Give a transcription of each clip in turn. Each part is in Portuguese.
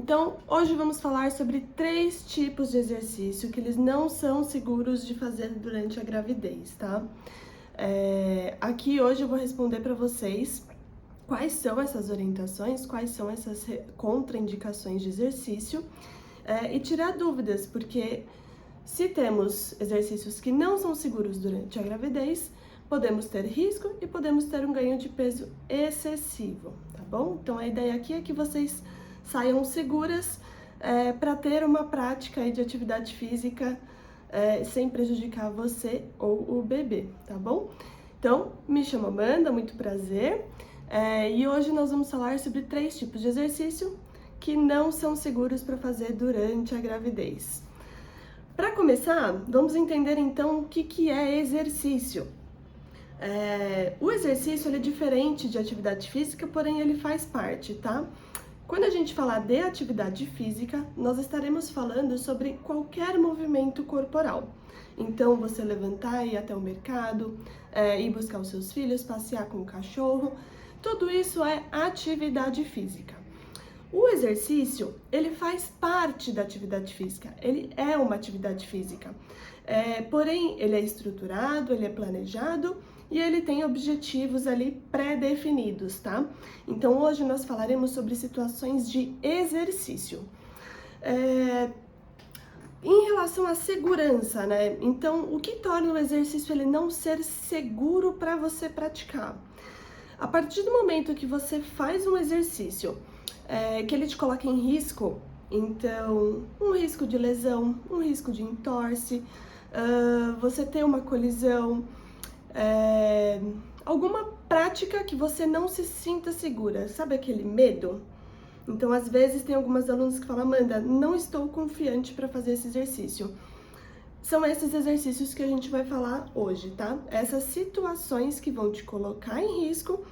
Então, hoje vamos falar sobre 3 tipos de exercício que eles não são seguros de fazer durante a gravidez, tá? Aqui hoje eu vou responder para vocês quais são essas orientações, quais são essas contraindicações de exercício e tirar dúvidas, porque se temos exercícios que não são seguros durante a gravidez, podemos ter risco e podemos ter um ganho de peso excessivo, tá bom? Então a ideia aqui é que vocês saiam seguras para ter uma prática aí de atividade física sem prejudicar você ou o bebê, tá bom? Então, me chamo Amanda, muito prazer, e hoje nós vamos falar sobre 3 tipos de exercício que não são seguros para fazer durante a gravidez. Para começar, vamos entender então o que é exercício. O exercício ele é diferente de atividade física, porém ele faz parte, tá? Quando a gente falar de atividade física, nós estaremos falando sobre qualquer movimento corporal. Então, você levantar e ir até o mercado, ir buscar os seus filhos, passear com o cachorro, tudo isso é atividade física. O exercício, ele faz parte da atividade física, ele é uma atividade física, porém ele é estruturado, ele é planejado e ele tem objetivos ali pré-definidos, tá? Então hoje nós falaremos sobre situações de exercício. Em relação à segurança, né? Então, o que torna o exercício ele não ser seguro para você praticar? A partir do momento que você faz um exercício que ele te coloca em risco, então, um risco de lesão, um risco de entorse, você ter uma colisão, alguma prática que você não se sinta segura, sabe aquele medo? Então, às vezes, tem algumas alunas que falam, Amanda, não estou confiante para fazer esse exercício. São esses exercícios que a gente vai falar hoje, tá? Essas situações que vão te colocar em risco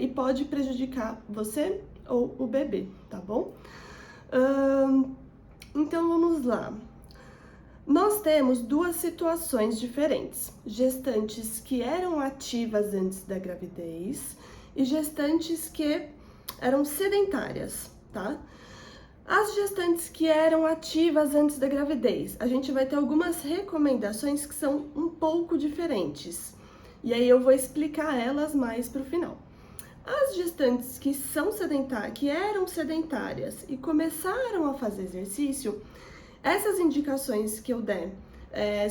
e pode prejudicar você ou o bebê, tá bom? Então, vamos lá. Nós temos 2 situações diferentes, gestantes que eram ativas antes da gravidez e gestantes que eram sedentárias, tá? As gestantes que eram ativas antes da gravidez, a gente vai ter algumas recomendações que são um pouco diferentes, e aí eu vou explicar elas mais pro final. As gestantes que eram sedentárias e começaram a fazer exercício, essas indicações que eu der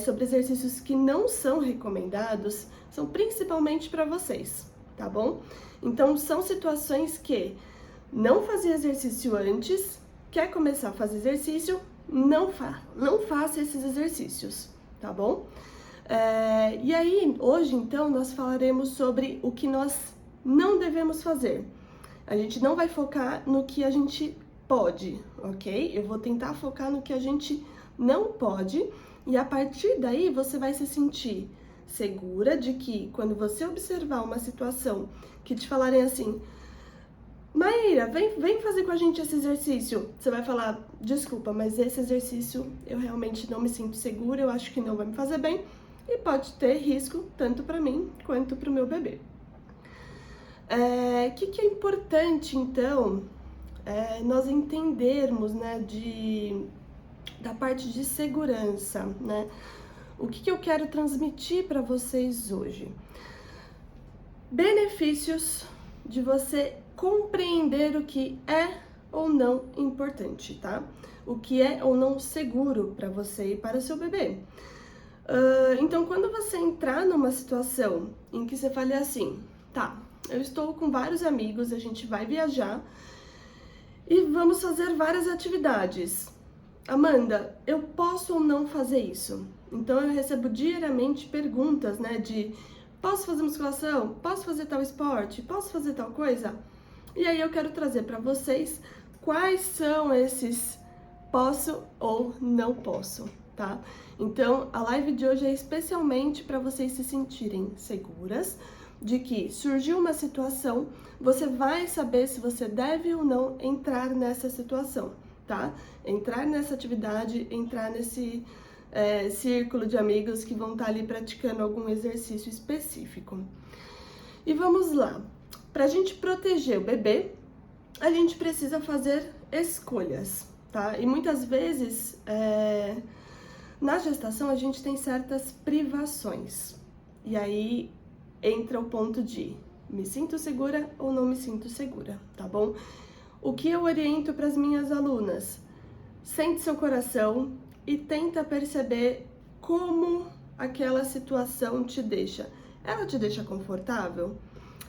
sobre exercícios que não são recomendados são principalmente para vocês, tá bom? Então, são situações que não fazia exercício antes, quer começar a fazer exercício, não faça esses exercícios, tá bom? E aí, hoje, então, nós falaremos sobre o que nós não devemos fazer. A gente não vai focar no que a gente pode, ok? Eu vou tentar focar no que a gente não pode e a partir daí você vai se sentir segura de que quando você observar uma situação que te falarem assim, Maíra, vem fazer com a gente esse exercício, você vai falar, desculpa, mas esse exercício eu realmente não me sinto segura, eu acho que não vai me fazer bem e pode ter risco tanto para mim quanto para o meu bebê. O que é importante, então, nós entendermos, né, da parte de segurança, né? O que eu quero transmitir para vocês hoje? Benefícios de você compreender o que é ou não importante, tá? O que é ou não seguro para você e para o seu bebê. Então, quando você entrar numa situação em que você fale assim, tá, eu estou com vários amigos, a gente vai viajar e vamos fazer várias atividades. Amanda, eu posso ou não fazer isso? Então, eu recebo diariamente perguntas, né, de posso fazer musculação? Posso fazer tal esporte? Posso fazer tal coisa? E aí eu quero trazer para vocês quais são esses posso ou não posso, tá? Então, a live de hoje é especialmente para vocês se sentirem seguras de que surgiu uma situação, você vai saber se você deve ou não entrar nessa situação, tá? Entrar nessa atividade, entrar nesse círculo de amigos que vão estar ali praticando algum exercício específico. E vamos lá. Para a gente proteger o bebê, a gente precisa fazer escolhas, tá? E muitas vezes, na gestação, a gente tem certas privações. E aí entra o ponto de me sinto segura ou não me sinto segura, tá bom? O que eu oriento para as minhas alunas? Sente seu coração e tenta perceber como aquela situação te deixa. Ela te deixa confortável?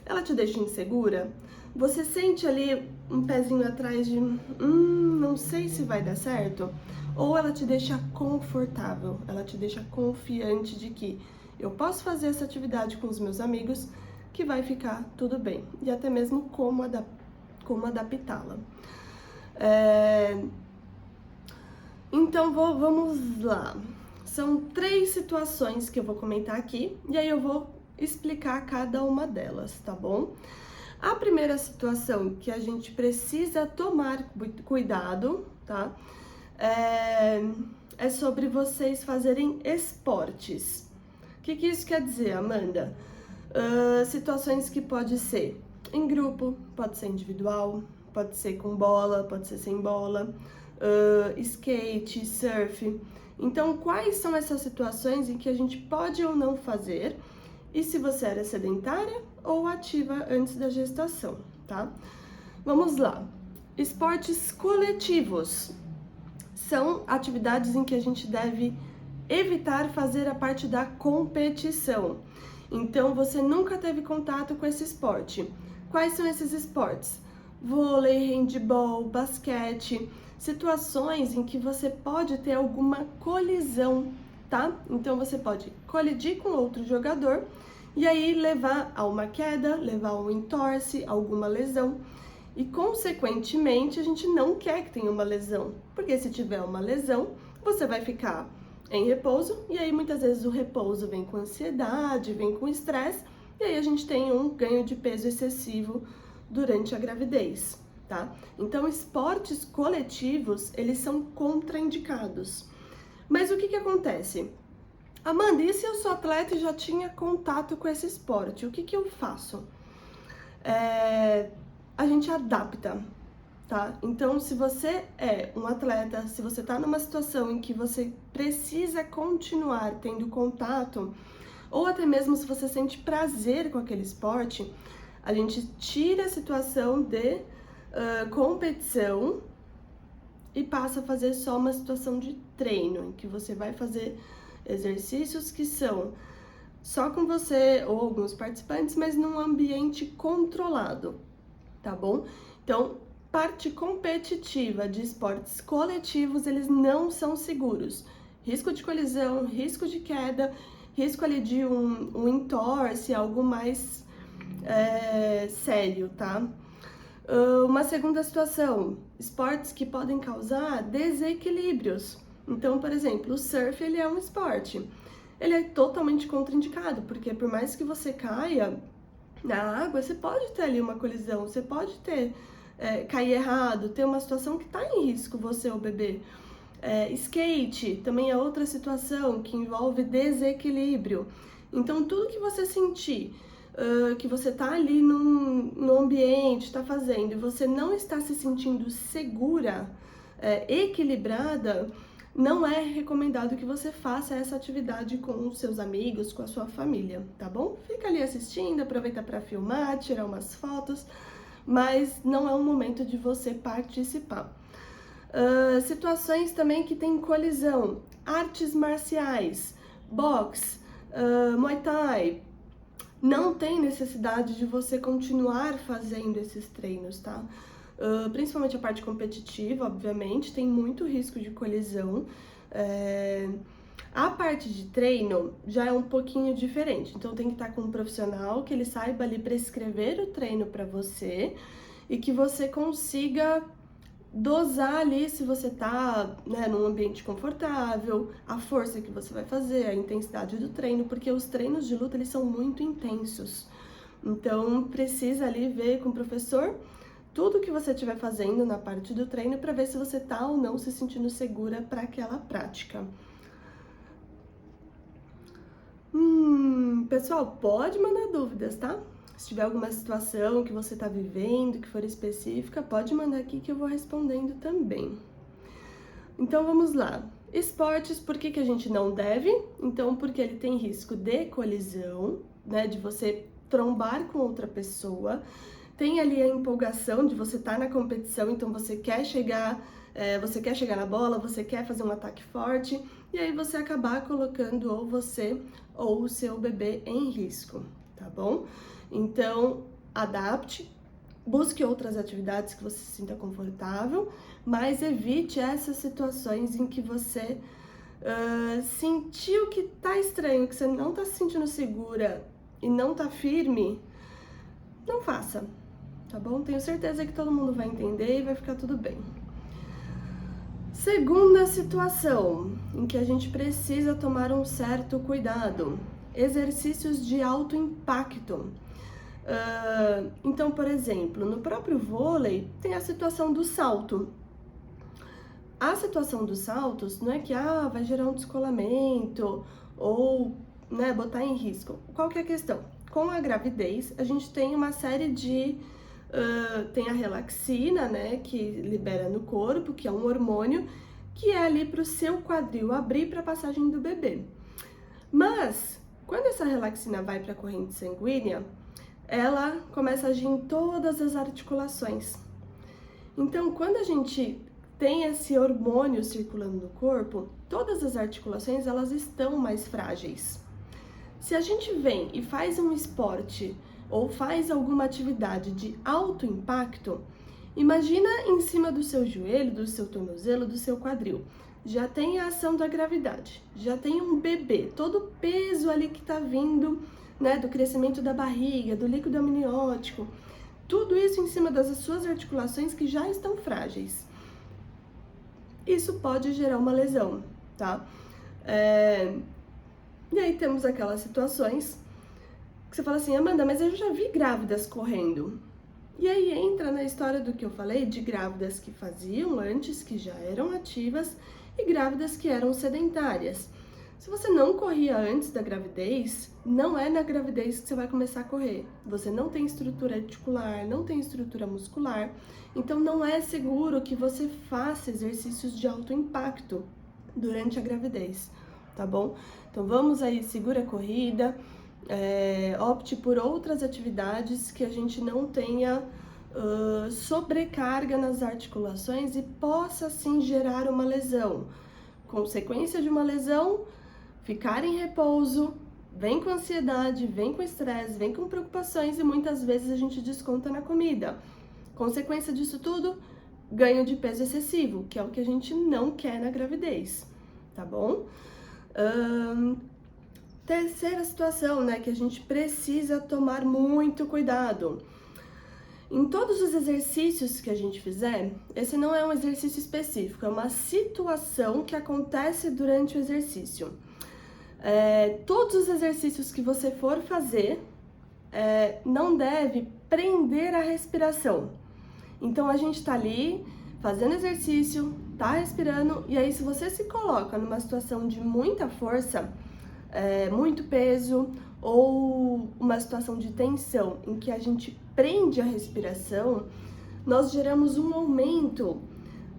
Ela te deixa insegura? Você sente ali um pezinho atrás de não sei se vai dar certo? Ou ela te deixa confortável, ela te deixa confiante de que eu posso fazer essa atividade com os meus amigos que vai ficar tudo bem. E até mesmo como adaptá-la. Então, vamos lá. São 3 situações que eu vou comentar aqui, e aí eu vou explicar cada uma delas, tá bom? A primeira situação que a gente precisa tomar cuidado, tá? É sobre vocês fazerem esportes. O que isso quer dizer, Amanda? Situações que pode ser em grupo, pode ser individual, pode ser com bola, pode ser sem bola, skate, surf. Então, quais são essas situações em que a gente pode ou não fazer? E se você era sedentária ou ativa antes da gestação, tá? Vamos lá. Esportes coletivos são atividades em que a gente deve evitar fazer a parte da competição. Então, você nunca teve contato com esse esporte. Quais são esses esportes? Vôlei, handebol, basquete, situações em que você pode ter alguma colisão, tá? Então, você pode colidir com outro jogador e aí levar a uma queda, levar a um entorse, alguma lesão. E, consequentemente, a gente não quer que tenha uma lesão, porque se tiver uma lesão, você vai ficar em repouso, e aí muitas vezes o repouso vem com ansiedade, vem com estresse, e aí a gente tem um ganho de peso excessivo durante a gravidez, tá? Então, esportes coletivos, eles são contraindicados. Mas o que acontece? Amanda, e se eu sou atleta e já tinha contato com esse esporte? O que eu faço? A gente adapta, tá? Então, se você é um atleta, se você tá numa situação em que você precisa continuar tendo contato, ou até mesmo se você sente prazer com aquele esporte, a gente tira a situação de competição e passa a fazer só uma situação de treino, em que você vai fazer exercícios que são só com você ou alguns participantes, mas num ambiente controlado, tá bom? Então, parte competitiva de esportes coletivos, eles não são seguros. Risco de colisão, risco de queda, risco ali de um entorse, algo mais sério, tá? Uma segunda situação, esportes que podem causar desequilíbrios. Então, por exemplo, o surf, ele é um esporte. Ele é totalmente contraindicado, porque por mais que você caia na água, você pode ter ali uma colisão, você pode ter cair errado, ter uma situação que está em risco, você ou o bebê. Skate também é outra situação que envolve desequilíbrio. Então, tudo que você sentir que você tá ali no ambiente, está fazendo, e você não está se sentindo segura, equilibrada, não é recomendado que você faça essa atividade com os seus amigos, com a sua família, tá bom? Fica ali assistindo, aproveita para filmar, tirar umas fotos, mas não é o momento de você participar. Situações também que tem colisão, artes marciais, boxe, Muay Thai, não tem necessidade de você continuar fazendo esses treinos, tá? Principalmente a parte competitiva, obviamente, tem muito risco de colisão. A parte de treino já é um pouquinho diferente, então tem que estar com um profissional que ele saiba ali prescrever o treino para você e que você consiga dosar ali se você tá, né, num ambiente confortável, a força que você vai fazer, a intensidade do treino, porque os treinos de luta, eles são muito intensos. Então, precisa ali ver com o professor tudo que você estiver fazendo na parte do treino para ver se você tá ou não se sentindo segura para aquela prática. Pessoal, pode mandar dúvidas, tá? Se tiver alguma situação que você está vivendo, que for específica, pode mandar aqui que eu vou respondendo também. Então vamos lá. Esportes, por que a gente não deve? Então, porque ele tem risco de colisão, né? De você trombar com outra pessoa. Tem ali a empolgação de você estar na competição, então você quer chegar na bola, você quer fazer um ataque forte, e aí você acabar colocando ou você ou o seu bebê em risco, tá bom? Então, adapte, busque outras atividades que você se sinta confortável, mas evite essas situações em que você sentiu que tá estranho, que você não tá se sentindo segura e não tá firme, não faça, tá bom? Tenho certeza que todo mundo vai entender e vai ficar tudo bem. Segunda situação em que a gente precisa tomar um certo cuidado: exercícios de alto impacto. Então, por exemplo, no próprio vôlei tem a situação do salto. A situação dos saltos não é que vai gerar um descolamento ou, né, botar em risco. Qual que é a questão? Com a gravidez, a gente tem uma série de... tem a relaxina, né, que libera no corpo, que é um hormônio, que é ali para o seu quadril abrir para a passagem do bebê. Mas, quando essa relaxina vai para a corrente sanguínea, ela começa a agir em todas as articulações. Então, quando a gente tem esse hormônio circulando no corpo, todas as articulações elas estão mais frágeis. Se a gente vem e faz um esporte ou faz alguma atividade de alto impacto, imagina em cima do seu joelho, do seu tornozelo, do seu quadril. Já tem a ação da gravidade, já tem um bebê, todo o peso ali que está vindo, né, do crescimento da barriga, do líquido amniótico, tudo isso em cima das suas articulações que já estão frágeis. Isso pode gerar uma lesão, tá? E aí temos aquelas situações que você fala assim: Amanda, mas eu já vi grávidas correndo. E aí entra na história do que eu falei de grávidas que faziam antes, que já eram ativas, e grávidas que eram sedentárias. Se você não corria antes da gravidez, não é na gravidez que você vai começar a correr. Você não tem estrutura articular, não tem estrutura muscular, então não é seguro que você faça exercícios de alto impacto durante a gravidez, tá bom? Então vamos aí, segura a corrida, opte por outras atividades que a gente não tenha sobrecarga nas articulações e possa sim gerar uma lesão. Consequência de uma lesão: ficar em repouso, vem com ansiedade, vem com estresse, vem com preocupações e muitas vezes a gente desconta na comida. Consequência disso tudo: ganho de peso excessivo, que é o que a gente não quer na gravidez, tá bom? Terceira situação, né, que a gente precisa tomar muito cuidado. Em todos os exercícios que a gente fizer, esse não é um exercício específico, é uma situação que acontece durante o exercício. Todos os exercícios que você for fazer, não deve prender a respiração. Então a gente tá ali fazendo exercício, tá respirando, e aí se você se coloca numa situação de muita força, muito peso, ou uma situação de tensão em que a gente prende a respiração, nós geramos um aumento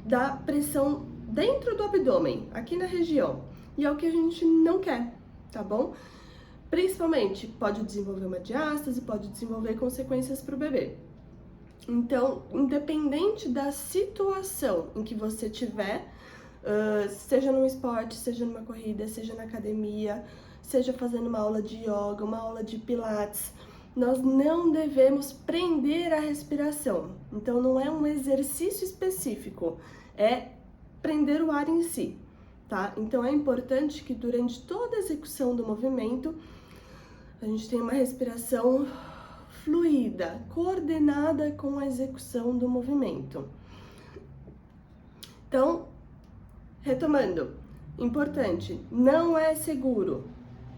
da pressão dentro do abdômen, aqui na região, e é o que a gente não quer, tá bom? Principalmente, pode desenvolver uma diástase, pode desenvolver consequências para o bebê. Então, independente da situação em que você tiver, seja num esporte, seja numa corrida, seja na academia, seja fazendo uma aula de yoga, uma aula de pilates, nós não devemos prender a respiração. Então, não é um exercício específico, é prender o ar em si, tá? Então, é importante que durante toda a execução do movimento, a gente tenha uma respiração fluida, coordenada com a execução do movimento. Então, retomando, importante, não é seguro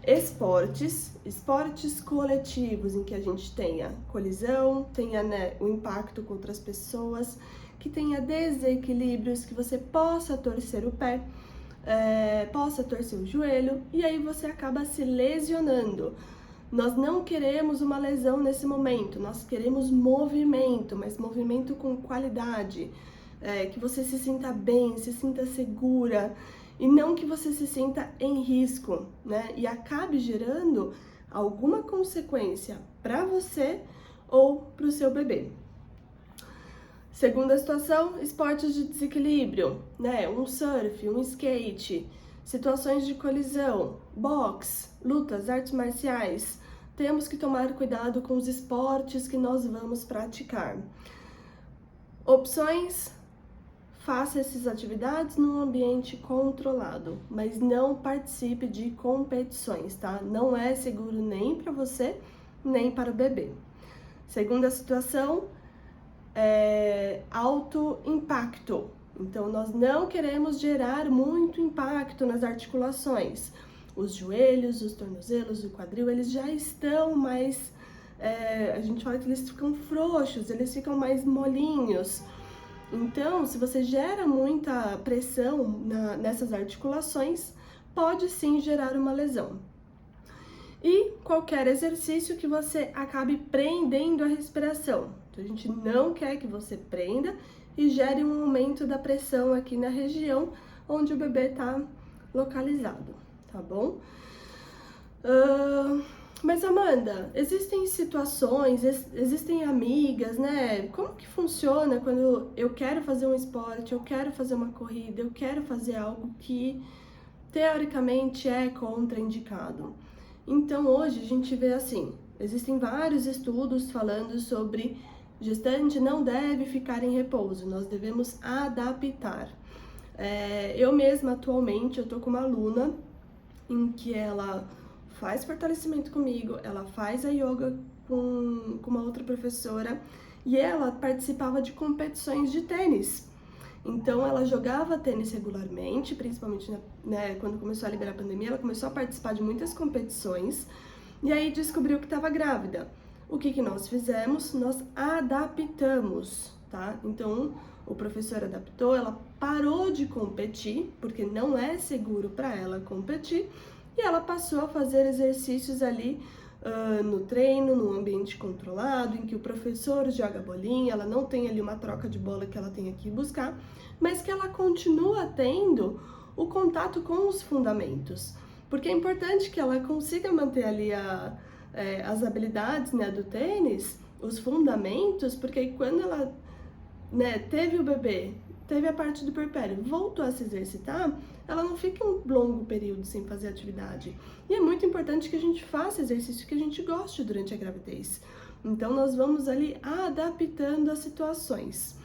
esportes coletivos em que a gente tenha colisão, tenha, né, o impacto com outras pessoas, que tenha desequilíbrios, que você possa torcer o pé, possa torcer o joelho, e aí você acaba se lesionando. Nós não queremos uma lesão nesse momento, nós queremos movimento, mas movimento com qualidade, que você se sinta bem, se sinta segura, e não que você se sinta em risco, né? E acabe gerando alguma consequência para você ou para o seu bebê. Segunda situação, esportes de desequilíbrio, né? Um surf, um skate, situações de colisão, boxe, lutas, artes marciais. Temos que tomar cuidado com os esportes que nós vamos praticar. Opções: faça essas atividades num ambiente controlado, mas não participe de competições, tá? Não é seguro nem para você, nem para o bebê. Segunda situação, alto impacto. Então, nós não queremos gerar muito impacto nas articulações. Os joelhos, os tornozelos, o quadril, eles já estão mais... a gente fala que eles ficam frouxos, eles ficam mais molinhos. Então, se você gera muita pressão nessas articulações, pode sim gerar uma lesão. E qualquer exercício que você acabe prendendo a respiração. Então, a gente não quer que você prenda e gere um aumento da pressão aqui na região onde o bebê está localizado, tá bom? Mas Amanda, existem situações, existem amigas, né? Como que funciona quando eu quero fazer um esporte, eu quero fazer uma corrida, eu quero fazer algo que teoricamente é contraindicado? Então hoje a gente vê assim, existem vários estudos falando sobre gestante não deve ficar em repouso, nós devemos adaptar. Eu mesma atualmente, eu tô com uma aluna em que ela faz fortalecimento comigo, ela faz a yoga com uma outra professora e ela participava de competições de tênis. Então ela jogava tênis regularmente, principalmente né, quando começou a liberar a pandemia, ela começou a participar de muitas competições e aí descobriu que estava grávida. O que nós fizemos? Nós adaptamos, tá? Então o professor adaptou, ela parou de competir, porque não é seguro para ela competir, e ela passou a fazer exercícios ali no treino, num ambiente controlado, em que o professor joga bolinha, ela não tem ali uma troca de bola que ela tem que buscar, mas que ela continua tendo o contato com os fundamentos, porque é importante que ela consiga manter ali as habilidades, né, do tênis, os fundamentos, porque quando ela, né, teve o bebê, teve a parte do puerpério, voltou a se exercitar, ela não fica um longo período sem fazer atividade. E é muito importante que a gente faça exercício que a gente goste durante a gravidez. Então, nós vamos ali adaptando as situações.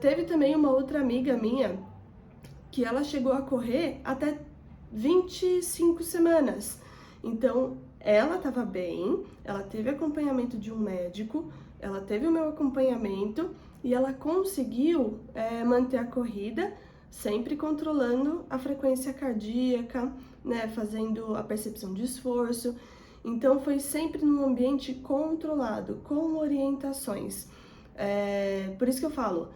Teve também uma outra amiga minha que ela chegou a correr até 25 semanas. Então, ela estava bem, ela teve acompanhamento de um médico, ela teve o meu acompanhamento e ela conseguiu manter a corrida, sempre controlando a frequência cardíaca, né, fazendo a percepção de esforço. Então, foi sempre num ambiente controlado, com orientações. Por isso que eu falo,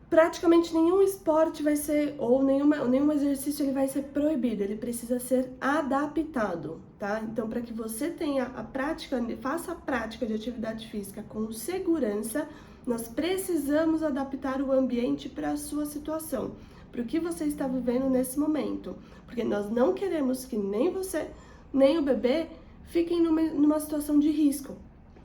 praticamente nenhum esporte vai ser, ou nenhum exercício ele vai ser proibido, ele precisa ser adaptado, tá? Então, para que você tenha a prática, faça a prática de atividade física com segurança, nós precisamos adaptar o ambiente para a sua situação, para o que você está vivendo nesse momento, porque nós não queremos que nem você, nem o bebê fiquem numa situação de risco.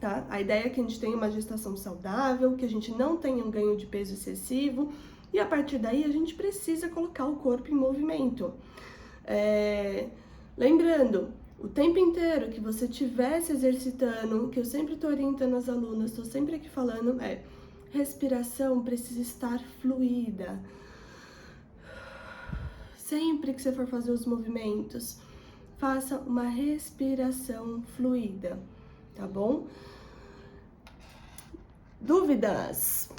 Tá? A ideia é que a gente tenha uma gestação saudável, que a gente não tenha um ganho de peso excessivo e a partir daí a gente precisa colocar o corpo em movimento. Lembrando, o tempo inteiro que você estiver se exercitando, que eu sempre estou orientando as alunas, estou sempre aqui falando, respiração precisa estar fluida. Sempre que você for fazer os movimentos, faça uma respiração fluida, tá bom? Dúvidas?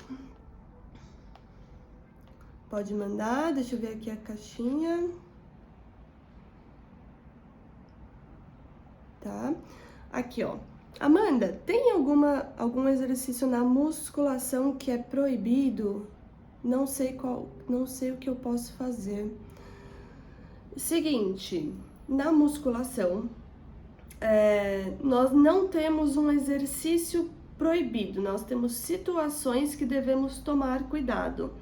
Pode mandar, deixa eu ver aqui a caixinha. Tá? Aqui, ó. Amanda, tem algum exercício na musculação que é proibido? Não sei o que eu posso fazer. Seguinte, na musculação, nós não temos um exercício proibido, nós temos situações que devemos tomar cuidado.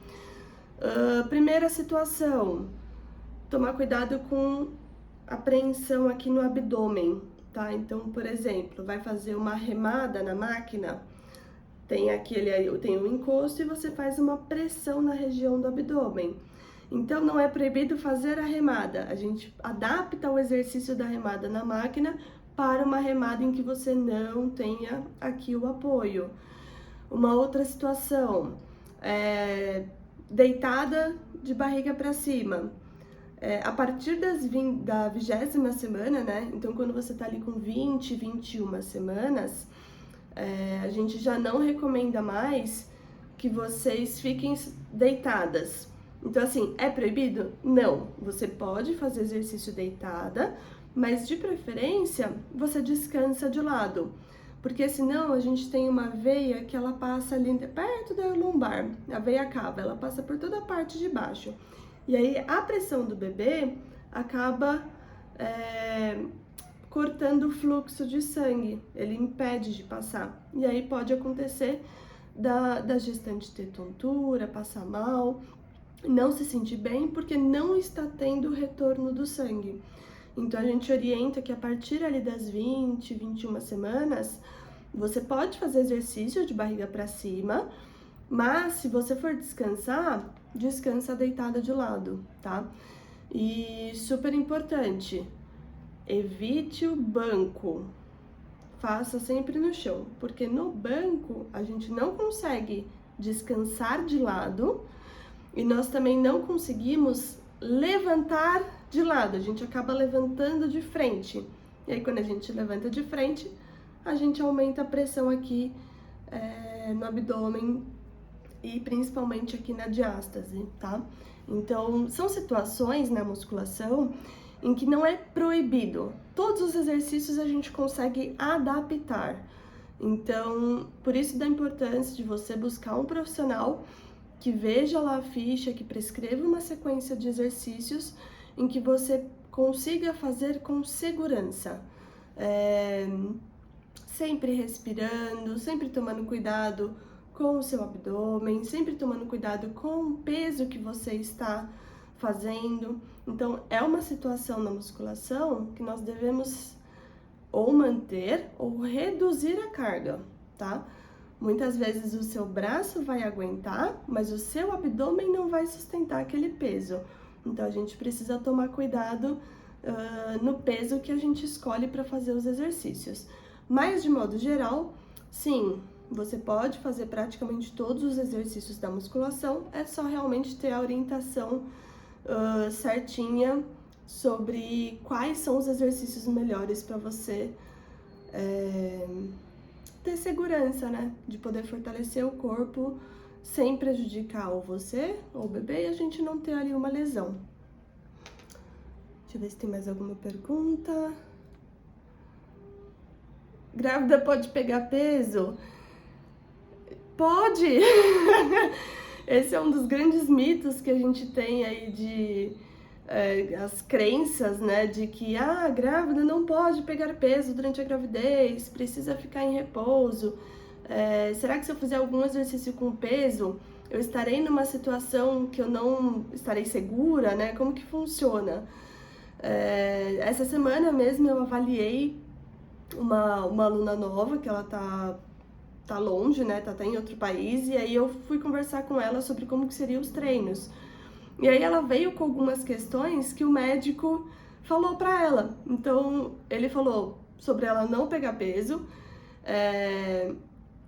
Primeira situação, tomar cuidado com apreensão aqui no abdômen, tá? Então, por exemplo, vai fazer uma remada na máquina, tem um encosto e você faz uma pressão na região do abdômen. Então, não é proibido fazer a remada, a gente adapta o exercício da remada na máquina para uma remada em que você não tenha aqui o apoio. Uma outra situação, deitada de barriga para cima. A partir da 20ª semana, né? Então, quando você tá ali com 20, 21 semanas, a gente já não recomenda mais que vocês fiquem deitadas. Então, assim, é proibido? Não. Você pode fazer exercício deitada, mas de preferência você descansa de lado. Porque senão a gente tem uma veia que ela passa ali perto da lombar, a veia cava, ela passa por toda a parte de baixo. E aí a pressão do bebê acaba cortando o fluxo de sangue, ele impede de passar. E aí pode acontecer da gestante ter tontura, passar mal, não se sentir bem porque não está tendo retorno do sangue. Então a gente orienta que a partir ali das 20, 21 semanas, você pode fazer exercício de barriga para cima, mas se você for descansar, descansa deitada de lado, tá? E super importante, evite o banco, faça sempre no chão, porque no banco a gente não consegue descansar de lado e nós também não conseguimos levantar de lado, a gente acaba levantando de frente. E aí quando a gente levanta de frente, a gente aumenta a pressão aqui no abdômen e principalmente aqui na diástase, tá? Então, são situações na musculação em que não é proibido. Todos os exercícios a gente consegue adaptar. Então, por isso da importância de você buscar um profissional que veja lá a ficha, que prescreva uma sequência de exercícios em que você consiga fazer com segurança. Sempre respirando, sempre tomando cuidado com o seu abdômen, sempre tomando cuidado com o peso que você está fazendo. Então, é uma situação na musculação que nós devemos ou manter ou reduzir a carga, tá? Muitas vezes o seu braço vai aguentar, mas o seu abdômen não vai sustentar aquele peso. Então, a gente precisa tomar cuidado no peso que a gente escolhe para fazer os exercícios. Mas, de modo geral, sim, você pode fazer praticamente todos os exercícios da musculação, é só realmente ter a orientação certinha sobre quais são os exercícios melhores para você ter segurança, né? De poder fortalecer o corpo sem prejudicar ou você ou o bebê e a gente não ter ali uma lesão. Deixa eu ver se tem mais alguma pergunta. Grávida pode pegar peso? Pode! Esse é um dos grandes mitos que a gente tem aí de as crenças, né, de que a grávida não pode pegar peso durante a gravidez, precisa ficar em repouso. Será que se eu fizer algum exercício com peso, eu estarei numa situação que eu não estarei segura, né? Como que funciona? Essa semana mesmo eu avaliei uma aluna nova que ela tá longe, né? Tá em outro país, e aí eu fui conversar com ela sobre como que seriam os treinos. E aí ela veio com algumas questões que o médico falou pra ela. Então, ele falou sobre ela não pegar peso,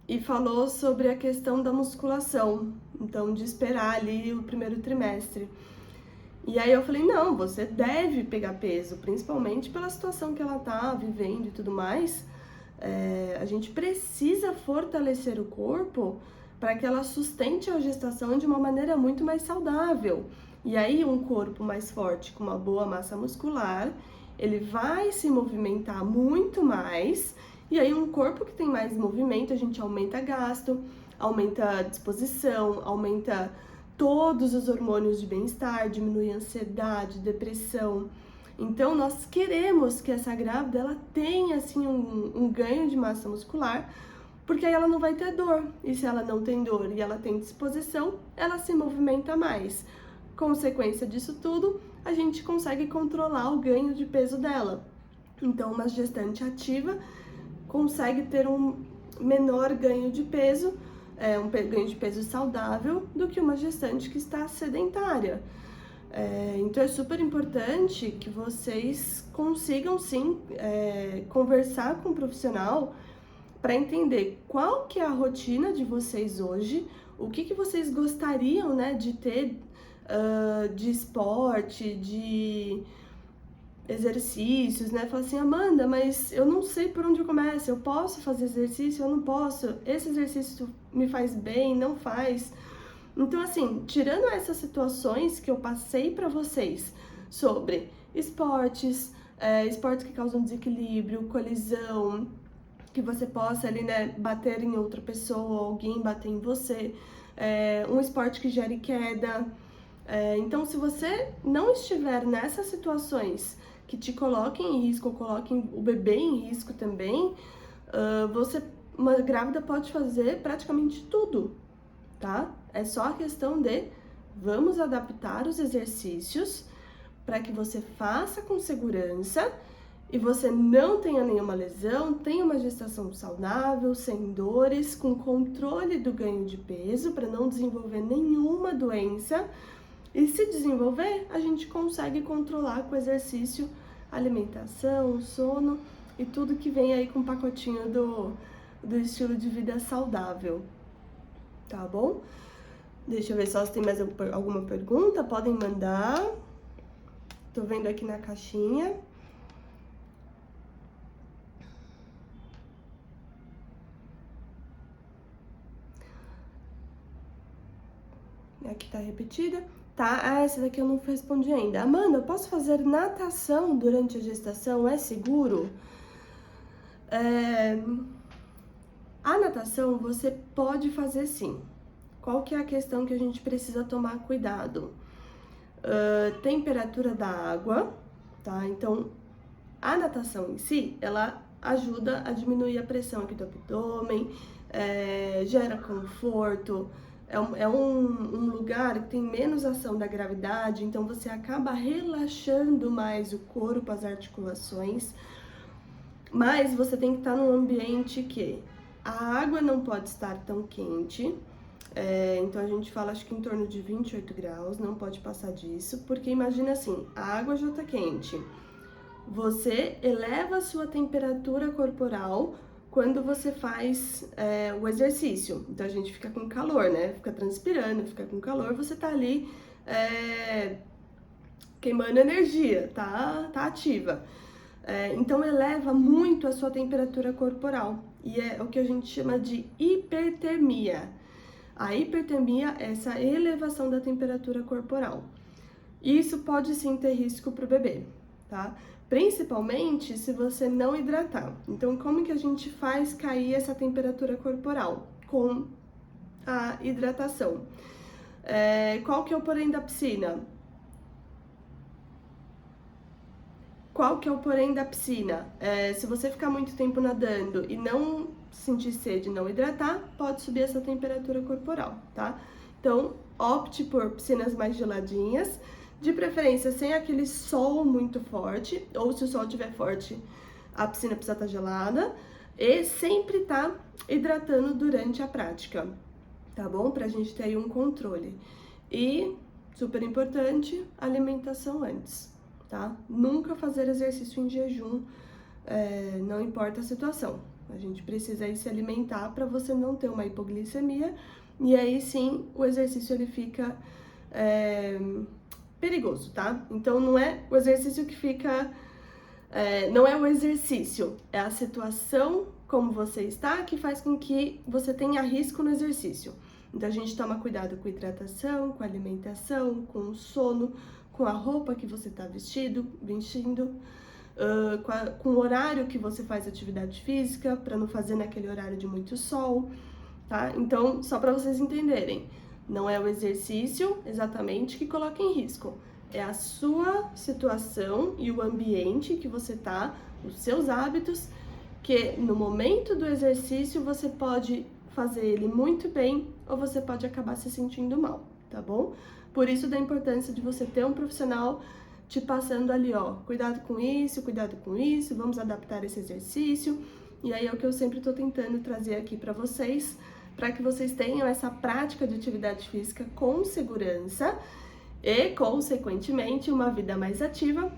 e falou sobre a questão da musculação, então de esperar ali o primeiro trimestre. E aí eu falei, não, você deve pegar peso, principalmente pela situação que ela tá vivendo e tudo mais. A gente precisa fortalecer o corpo para que ela sustente a gestação de uma maneira muito mais saudável. E aí um corpo mais forte, com uma boa massa muscular, ele vai se movimentar muito mais. E aí um corpo que tem mais movimento, a gente aumenta gasto, aumenta a disposição, aumenta todos os hormônios de bem-estar, diminui a ansiedade, depressão. Então, nós queremos que essa grávida ela tenha assim um ganho de massa muscular, porque aí ela não vai ter dor. E se ela não tem dor e ela tem disposição, ela se movimenta mais. Consequência disso tudo, a gente consegue controlar o ganho de peso dela. Então, uma gestante ativa consegue ter um menor ganho de peso, um ganho de peso saudável, do que uma gestante que está sedentária. Então é super importante que vocês consigam sim conversar com o profissional para entender qual que é a rotina de vocês hoje, o que vocês gostariam, né, de ter de esporte, de exercícios, né? Fala assim, Amanda, mas eu não sei por onde eu começo, eu posso fazer exercício, eu não posso, esse exercício me faz bem, não faz. Então, assim, tirando essas situações que eu passei para vocês sobre esportes, esportes que causam desequilíbrio, colisão, que você possa ali, né, bater em outra pessoa, alguém bater em você, um esporte que gere queda. Então, se você não estiver nessas situações que te coloquem em risco ou coloquem o bebê em risco também, uma grávida pode fazer praticamente tudo, tá? É só a questão de vamos adaptar os exercícios para que você faça com segurança e você não tenha nenhuma lesão, tenha uma gestação saudável, sem dores, com controle do ganho de peso para não desenvolver nenhuma doença. E se desenvolver, a gente consegue controlar com exercício, alimentação, sono e tudo que vem aí com o pacotinho do estilo de vida saudável, tá bom? Deixa eu ver só se tem mais alguma pergunta, podem mandar. Tô vendo aqui na caixinha. Aqui tá repetida. Tá, essa daqui eu não respondi ainda. Amanda, eu posso fazer natação durante a gestação? É seguro? A natação você pode fazer sim. Qual que é a questão que a gente precisa tomar cuidado? Temperatura da água, tá? Então, a natação em si, ela ajuda a diminuir a pressão aqui do abdômen, gera conforto, é um lugar que tem menos ação da gravidade, então você acaba relaxando mais o corpo, as articulações, mas você tem que estar num ambiente que a água não pode estar tão quente, então a gente fala acho que em torno de 28 graus, não pode passar disso, porque imagina assim, a água já tá quente, você eleva a sua temperatura corporal quando você faz o exercício. Então a gente fica com calor, né? Fica transpirando, fica com calor, você tá ali queimando energia, tá ativa. Então eleva muito a sua temperatura corporal e é o que a gente chama de hipertermia. A hipertermia é essa elevação da temperatura corporal. Isso pode sim ter risco para o bebê, tá? Principalmente se você não hidratar. Então, como que a gente faz cair essa temperatura corporal? Com a hidratação. Qual que é o porém da piscina? Qual que é o porém da piscina? Se você ficar muito tempo nadando e não sentir sede e não hidratar, pode subir essa temperatura corporal, tá? Então, opte por piscinas mais geladinhas, de preferência sem aquele sol muito forte, ou se o sol estiver forte, a piscina precisa estar gelada, e sempre tá hidratando durante a prática, tá bom? Pra gente ter aí um controle. E, super importante, alimentação antes, tá? Nunca fazer exercício em jejum, não importa a situação. A gente precisa aí se alimentar para você não ter uma hipoglicemia, e aí sim o exercício ele fica perigoso, tá? Então não é o exercício que fica, não é o exercício, é a situação como você está que faz com que você tenha risco no exercício. Então a gente toma cuidado com hidratação, com alimentação, com o sono, com a roupa que você está vestindo, com o horário que você faz atividade física, para não fazer naquele horário de muito sol, tá? Então, só para vocês entenderem, não é o exercício exatamente que coloca em risco, é a sua situação e o ambiente que você tá, os seus hábitos, que no momento do exercício você pode fazer ele muito bem ou você pode acabar se sentindo mal, tá bom? Por isso da importância de você ter um profissional te passando ali, ó, cuidado com isso, vamos adaptar esse exercício. E aí é o que eu sempre tô tentando trazer aqui para que vocês tenham essa prática de atividade física com segurança e, consequentemente, uma vida mais ativa.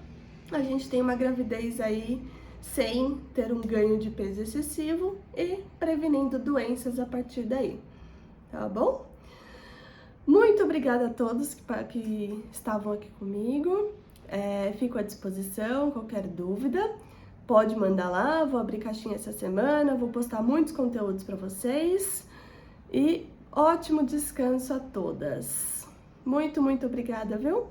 A gente tem uma gravidez aí sem ter um ganho de peso excessivo e prevenindo doenças a partir daí, tá bom? Muito obrigada a todos que estavam aqui comigo. Fico à disposição, qualquer dúvida, pode mandar lá, vou abrir caixinha essa semana, vou postar muitos conteúdos para vocês e ótimo descanso a todas. Muito obrigada, viu?